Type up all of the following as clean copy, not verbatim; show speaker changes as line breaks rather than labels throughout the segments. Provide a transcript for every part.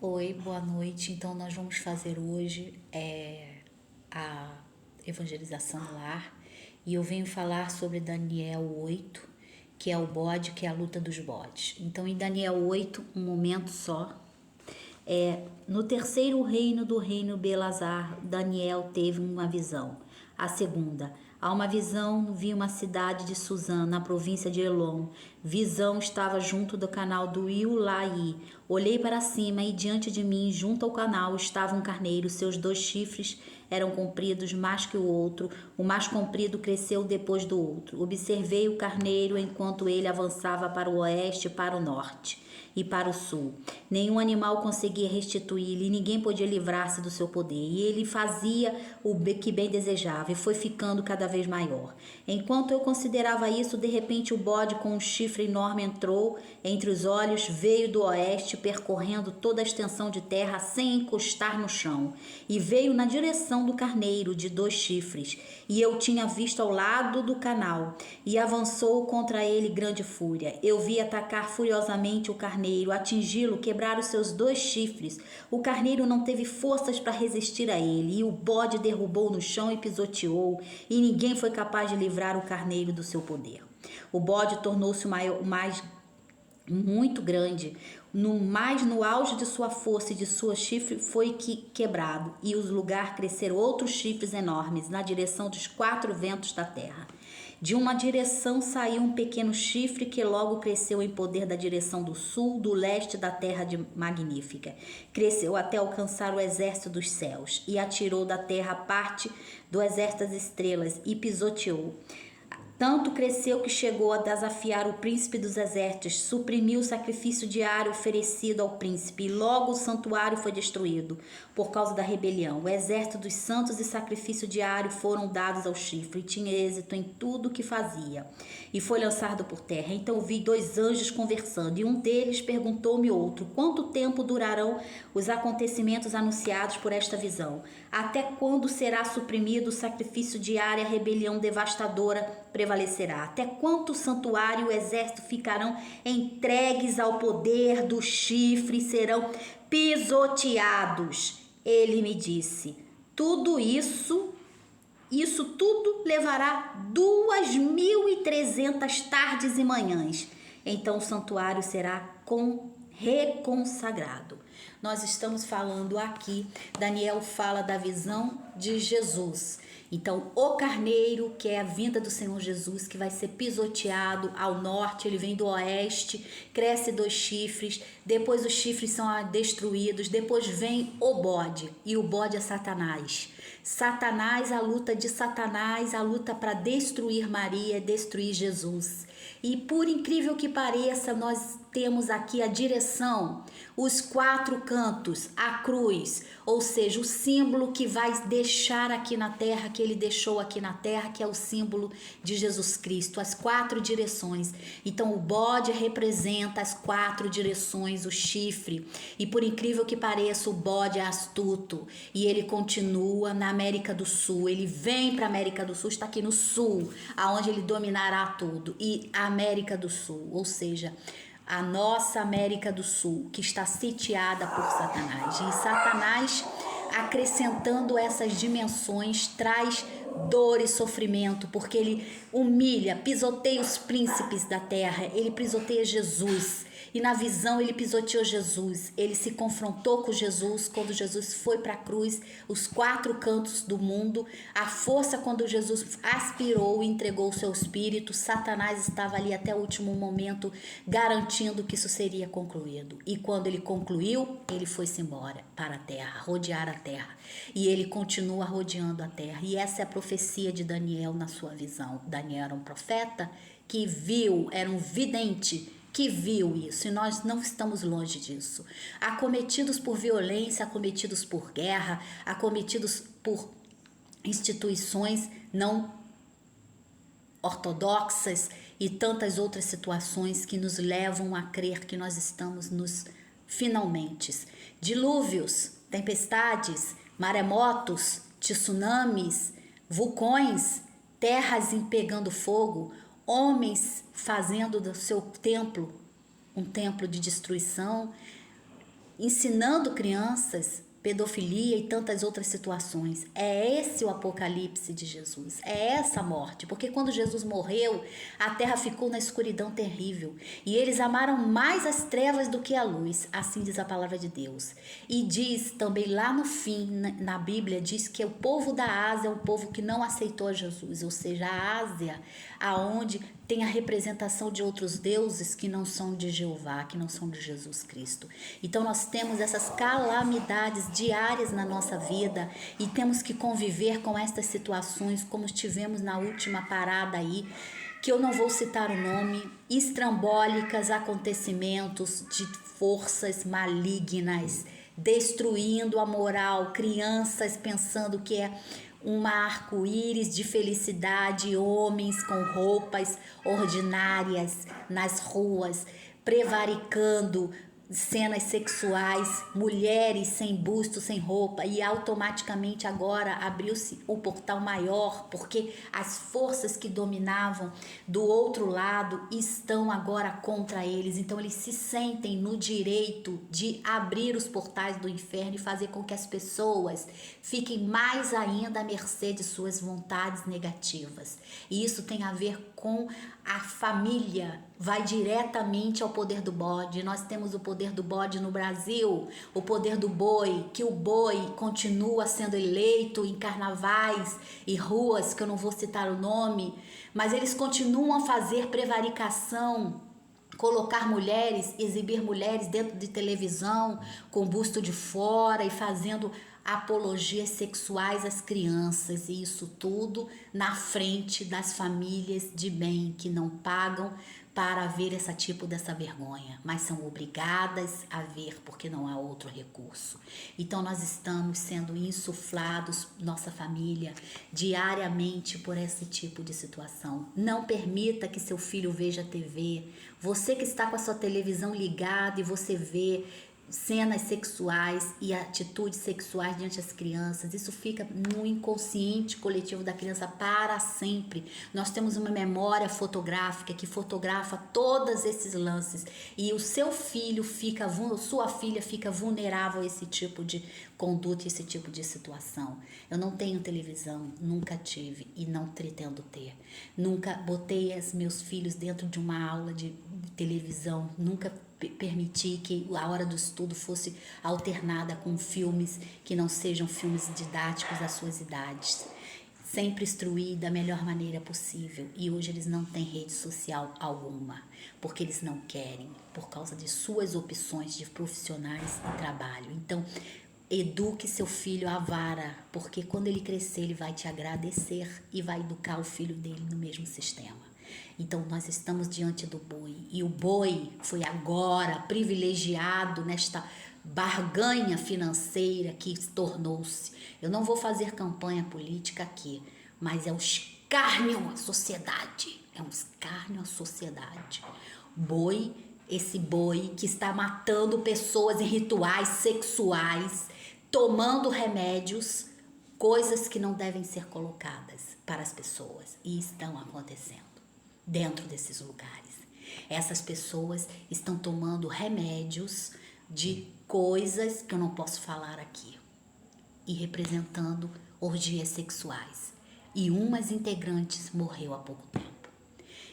Oi, boa noite. Então, nós vamos fazer hoje a evangelização no lar e eu venho falar sobre Daniel 8, que é o bode, que é a luta dos bodes. Então, em Daniel 8, um momento só, no terceiro reino do reino Belazar, Daniel teve uma visão. A segunda, há uma visão, vi uma cidade de Suzã, na província de Elom. Visão estava junto do canal do Iulaí. Olhei para cima e diante de mim, junto ao canal, estava um carneiro. Seus 2 chifres eram compridos mais que o outro. O mais comprido cresceu depois do outro. Observei o carneiro enquanto ele avançava para o oeste e para o norte e para o sul. Nenhum animal conseguia restituir-lhe, ninguém podia livrar-se do seu poder. E ele fazia o que bem desejava e foi ficando cada vez maior. Enquanto eu considerava isso, de repente o bode com um chifre enorme entrou entre os olhos, veio do oeste, percorrendo toda a extensão de terra sem encostar no chão, e veio na direção do carneiro de 2 chifres. E eu tinha visto ao lado do canal, e avançou contra ele grande fúria. Eu vi atacar furiosamente o carneiro, atingi-lo, quebrar os seus 2 chifres. O carneiro não teve forças para resistir a ele, e o bode derrubou no chão e pisoteou, e ninguém foi capaz de livrar o carneiro do seu poder. O bode tornou-se muito grande, no auge de sua força e de sua chifre foi quebrado, e os lugar cresceram outros chifres enormes na direção dos 4 ventos da terra. De uma direção saiu um pequeno chifre que logo cresceu em poder da direção do sul, do leste da terra magnífica. Cresceu até alcançar o exército dos céus e atirou da terra parte do exército das estrelas e pisoteou. Tanto cresceu que chegou a desafiar o príncipe dos exércitos, suprimiu o sacrifício diário oferecido ao príncipe, e logo o santuário foi destruído por causa da rebelião. O exército dos santos e sacrifício diário foram dados ao chifre, e tinha êxito em tudo o que fazia, e foi lançado por terra. Então vi 2 anjos conversando, e um deles perguntou-me outro: quanto tempo durarão os acontecimentos anunciados por esta visão? Até quando será suprimido o sacrifício diário e a rebelião devastadora prevalecerá? Até quanto o santuário e o exército ficarão entregues ao poder do chifre e serão pisoteados? Ele me disse: tudo isso tudo levará 2.300 tardes e manhãs. Então o santuário será reconsagrado. Nós estamos falando aqui, Daniel fala da visão de Jesus. Então, o carneiro, que é a vinda do Senhor Jesus, que vai ser pisoteado ao norte, ele vem do oeste, cresce 2 chifres, depois os chifres são destruídos, depois vem o bode, e o bode é Satanás. Satanás, a luta de Satanás, a luta para destruir Maria, destruir Jesus. E por incrível que pareça, nós temos aqui a direção, os 4 cantos, a cruz, ou seja, o símbolo que vai deixar aqui na terra, que ele deixou aqui na terra, que é o símbolo de Jesus Cristo, as 4 direções. Então o bode representa as 4 direções, o chifre, e por incrível que pareça, o bode é astuto, e ele continua na América do Sul, ele vem para a América do Sul, está aqui no sul, aonde ele dominará tudo, e a América do Sul, ou seja, a nossa América do Sul, que está sitiada por Satanás. E Satanás, acrescentando essas dimensões, traz dor e sofrimento, porque ele humilha, pisoteia os príncipes da terra, ele pisoteia Jesus. E na visão ele pisoteou Jesus, ele se confrontou com Jesus quando Jesus foi para a cruz, os 4 cantos do mundo, a força quando Jesus aspirou e entregou o seu espírito, Satanás estava ali até o último momento garantindo que isso seria concluído. E quando ele concluiu, ele foi-se embora para a terra, rodear a terra. E ele continua rodeando a terra. E essa é a profecia de Daniel na sua visão. Daniel era um profeta que viu, era um vidente que viu isso, e nós não estamos longe disso. Acometidos por violência, acometidos por guerra, acometidos por instituições não ortodoxas e tantas outras situações que nos levam a crer que nós estamos nos finalmente. Dilúvios, tempestades, maremotos, tsunamis, vulcões, terras pegando fogo, homens fazendo do seu templo um templo de destruição, ensinando crianças pedofilia e tantas outras situações. É esse o apocalipse de Jesus, é essa a morte, porque quando Jesus morreu, a terra ficou na escuridão terrível, e eles amaram mais as trevas do que a luz, assim diz a palavra de Deus. E diz também lá no fim, na Bíblia, diz que o povo da Ásia é o povo que não aceitou Jesus, ou seja, a Ásia, aonde tem a representação de outros deuses que não são de Jeová, que não são de Jesus Cristo. Então nós temos essas calamidades diárias na nossa vida e temos que conviver com estas situações como tivemos na última parada aí, que eu não vou citar o nome, estrambólicas, acontecimentos de forças malignas, destruindo a moral, crianças pensando que é um arco-íris de felicidade, homens com roupas ordinárias nas ruas, prevaricando cenas sexuais, mulheres sem busto, sem roupa, e automaticamente agora abriu-se o portal maior, porque as forças que dominavam do outro lado estão agora contra eles, então eles se sentem no direito de abrir os portais do inferno e fazer com que as pessoas fiquem mais ainda à mercê de suas vontades negativas. E isso tem a ver com a família, vai diretamente ao poder do bode. Nós temos o poder do bode no Brasil, o poder do boi, que o boi continua sendo eleito em carnavais e ruas, que eu não vou citar o nome, mas eles continuam a fazer prevaricação, colocar mulheres, exibir mulheres dentro de televisão com busto de fora e fazendo apologias sexuais às crianças, e isso tudo na frente das famílias de bem que não pagam para ver esse tipo dessa vergonha, mas são obrigadas a ver porque não há outro recurso. Então nós estamos sendo insuflados, nossa família, diariamente por esse tipo de situação. Não permita que seu filho veja TV. Você que está com a sua televisão ligada e você vê cenas sexuais e atitudes sexuais diante das crianças, isso fica no inconsciente coletivo da criança para sempre. Nós temos uma memória fotográfica que fotografa todos esses lances, e o seu filho fica, sua filha fica vulnerável a esse tipo de conduta, esse tipo de situação. Eu não tenho televisão, nunca tive e não pretendo ter. Nunca botei os meus filhos dentro de uma aula de televisão, nunca permitir que a hora do estudo fosse alternada com filmes que não sejam filmes didáticos das suas idades. Sempre instruir da melhor maneira possível, e hoje eles não têm rede social alguma, porque eles não querem, por causa de suas opções de profissionais e trabalho. Então, eduque seu filho à vara, porque quando ele crescer ele vai te agradecer e vai educar o filho dele no mesmo sistema. Então nós estamos diante do boi, e o boi foi agora privilegiado nesta barganha financeira que tornou-se. Eu não vou fazer campanha política aqui, mas é um escárnio à sociedade, é um escárnio à sociedade. Boi, esse boi que está matando pessoas em rituais sexuais, tomando remédios, coisas que não devem ser colocadas para as pessoas, e estão acontecendo dentro desses lugares. Essas pessoas estão tomando remédios de coisas que eu não posso falar aqui e representando orgias sexuais. E umas integrantes morreu há pouco tempo.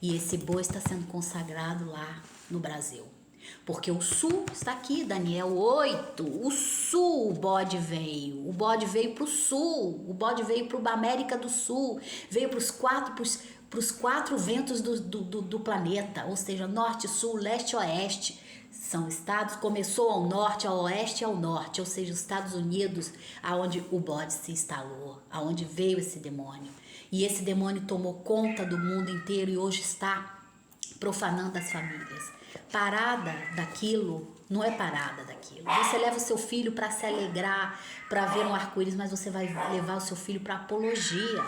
E esse boi está sendo consagrado lá no Brasil. Porque o sul está aqui, Daniel 8, o sul o bode veio para o sul, o bode veio para a América do Sul, veio para os quatro ventos do planeta, ou seja, norte, sul, leste, oeste. São estados, começou ao norte, ao oeste e ao norte, ou seja, os Estados Unidos, aonde o bode se instalou, aonde veio esse demônio. E esse demônio tomou conta do mundo inteiro e hoje está profanando as famílias. Parada daquilo, não é parada daquilo. Você leva o seu filho para se alegrar, para ver um arco-íris, mas você vai levar o seu filho para apologia.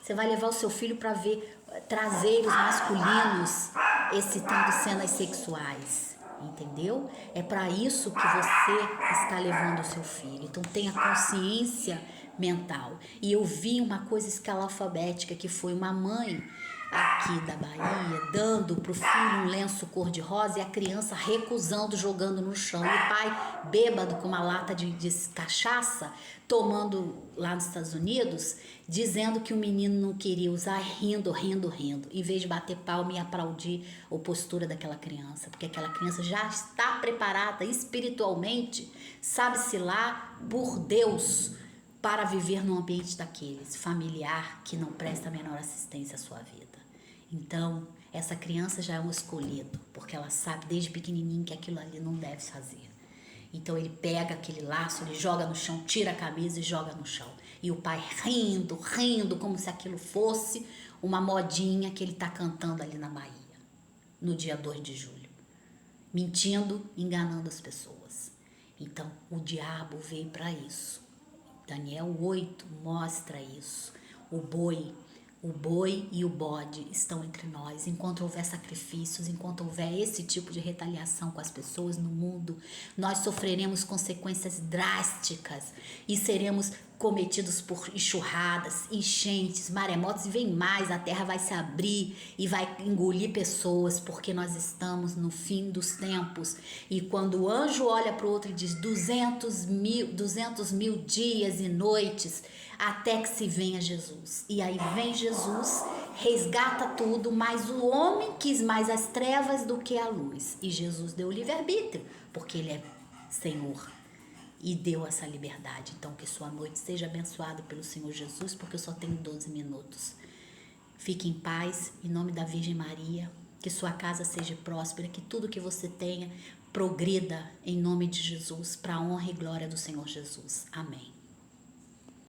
Você vai levar o seu filho para ver traseiros masculinos excitando cenas sexuais. Entendeu? É para isso que você está levando o seu filho. Então tenha consciência mental. E eu vi uma coisa escalafabética, que foi uma mãe aqui da Bahia, dando pro filho um lenço cor-de-rosa e a criança recusando, jogando no chão. E o pai, bêbado com uma lata de cachaça, tomando lá nos Estados Unidos, dizendo que o menino não queria usar, rindo, em vez de bater palma e aplaudir a postura daquela criança, porque aquela criança já está preparada espiritualmente, sabe-se lá, por Deus, para viver num ambiente daqueles, familiar, que não presta a menor assistência à sua vida. Então, essa criança já é um escolhido, porque ela sabe desde pequenininho que aquilo ali não deve fazer. Então ele pega aquele laço, ele joga no chão, tira a camisa e joga no chão. E o pai rindo, como se aquilo fosse uma modinha que ele está cantando ali na Bahia, no dia 2 de julho. Mentindo, enganando as pessoas. Então o diabo veio para isso. Daniel 8 mostra isso. O boi e o bode estão entre nós. Enquanto houver sacrifícios, enquanto houver esse tipo de retaliação com as pessoas no mundo, nós sofreremos consequências drásticas e seremos cometidos por enxurradas, enchentes, maremotos, e vem mais, a terra vai se abrir e vai engolir pessoas, porque nós estamos no fim dos tempos. E quando o anjo olha para o outro e diz 200 mil dias e noites até que se venha Jesus. E aí vem Jesus, resgata tudo, mas o homem quis mais as trevas do que a luz. E Jesus deu o livre-arbítrio, porque ele é Senhor e deu essa liberdade. Então que sua noite seja abençoada pelo Senhor Jesus, porque eu só tenho 12 minutos. Fique em paz, em nome da Virgem Maria, que sua casa seja próspera, que tudo que você tenha progrida em nome de Jesus, para a honra e glória do Senhor Jesus. Amém.